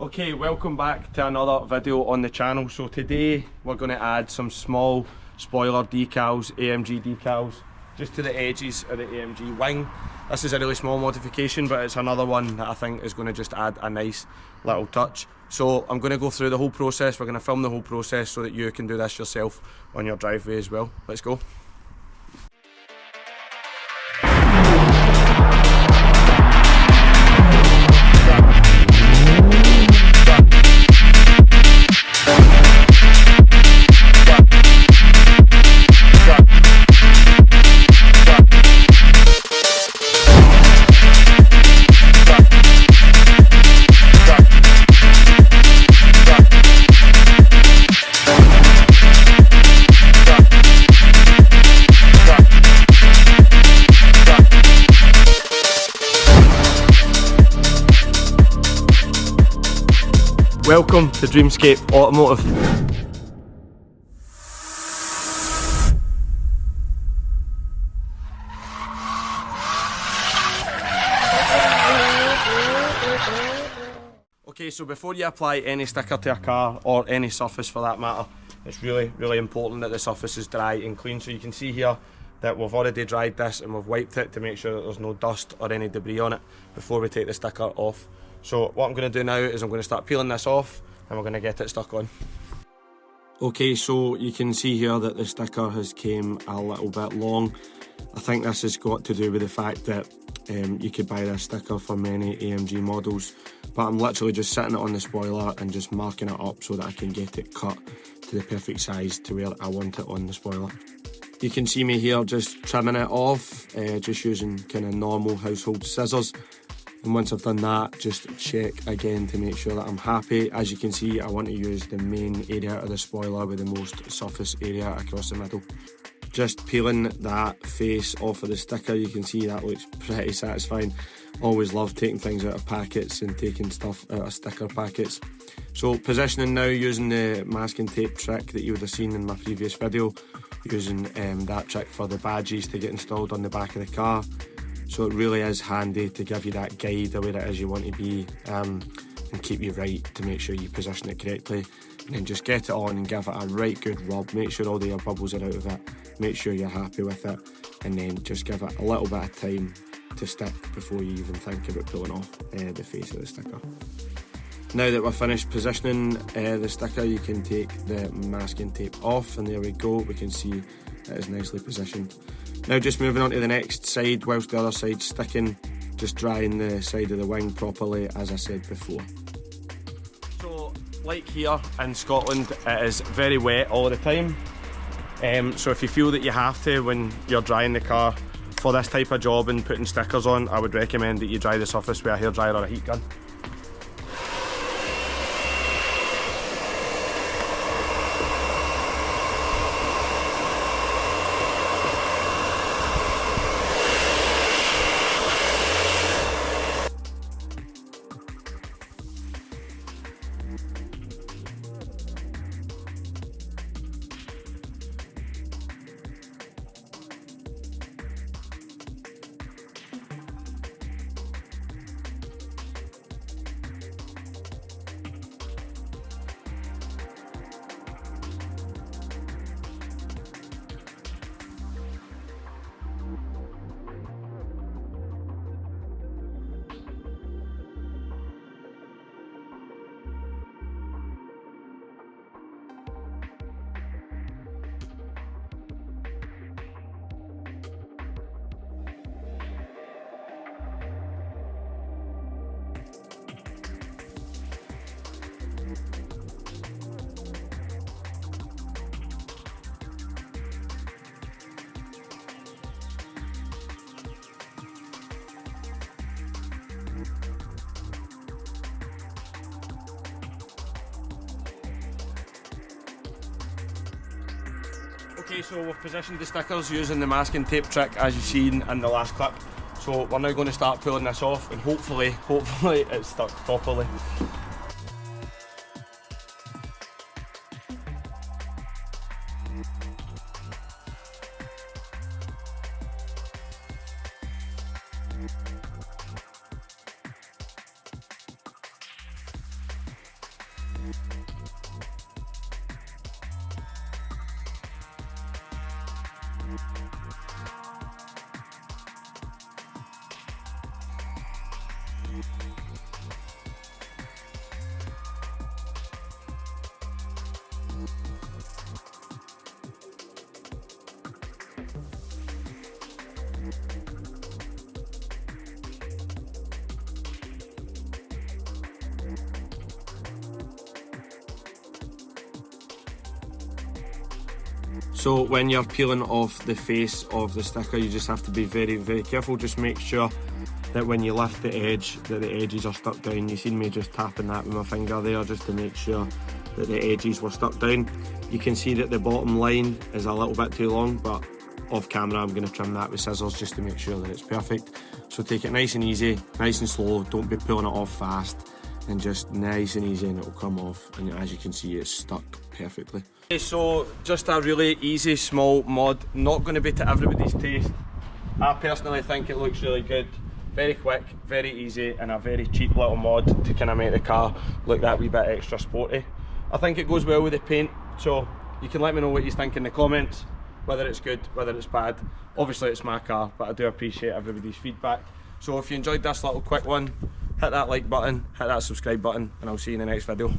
Okay, welcome back to another video on the channel. So today we're going to add some small spoiler decals, AMG decals, just to the edges of the AMG wing. This is a really small modification, but it's another one that I think is going to just add a nice little touch. So I'm going to go through the whole process. We're going to film the whole process so that you can do this yourself on your driveway as well. Let's go. Welcome to Dreamscape Automotive. Okay, so before you apply any sticker to a car or any surface for that matter, it's really important that the surface is dry and clean. So you can see here that we've already dried this and we've wiped it to make sure that there's no dust or any debris on it before we take the sticker off. So what I'm going to do now is I'm going to start peeling this off and we're going to get it stuck on. Okay, so you can see here that the sticker has came a little bit long. I think this has got to do with the fact that you could buy this sticker for many AMG models, but I'm literally just sitting it on the spoiler and just marking it up so that I can get it cut to the perfect size to where I want it on the spoiler. You can see me here just trimming it off, just using kind of normal household scissors. And once I've done that, just check again to make sure that I'm happy. As you can see, I want to use the main area of the spoiler with the most surface area across the middle. Just peeling that face off of the sticker, you can see that looks pretty satisfying. Always love taking things out of packets and taking stuff out of sticker packets. So positioning now using the masking tape trick that you would have seen in my previous video, using that trick for the badges to get installed on the back of the car. So it really is handy to give you that guide of where it is you want to be and keep you right to make sure you position it correctly. And then just get it on and give it a right good rub. Make sure all the air bubbles are out of it. Make sure you're happy with it. And then just give it a little bit of time to stick before you even think about pulling off the face of the sticker. Now that we're finished positioning the sticker, you can take the masking tape off and there we go. We can see it is nicely positioned. Now just moving on to the next side, whilst the other side's sticking, just drying the side of the wing properly, as I said before. So, like here in Scotland, it is very wet all the time. So if you feel that you have to when you're drying the car for this type of job and putting stickers on, I would recommend that you dry the surface with a hairdryer or a heat gun. Okay, so we've positioned the stickers using the masking tape trick as you've seen in the last clip. So we're now going to start pulling this off and hopefully it's stuck properly. So when you're peeling off the face of the sticker, you just have to be very, very careful. Just make sure that when you lift the edge, that the edges are stuck down. You seen me just tapping that with my finger there, just to make sure that the edges were stuck down. You can see that the bottom line is a little bit too long, but off camera I'm going to trim that with scissors just to make sure that it's perfect. So take it nice and easy, nice and slow, don't be pulling it off fast, and just nice and easy and it'll come off, and as you can see it's stuck perfectly. Okay, so just a really easy small mod, not going to be to everybody's taste. I personally think it looks really good, very quick, very easy, and a very cheap little mod to kind of make the car look that wee bit extra sporty. I think it goes well with the paint, so you can let me know what you think in the comments, whether it's good, whether it's bad. Obviously it's my car, but I do appreciate everybody's feedback. So if you enjoyed this little quick one, hit that like button, hit that subscribe button, and I'll see you in the next video.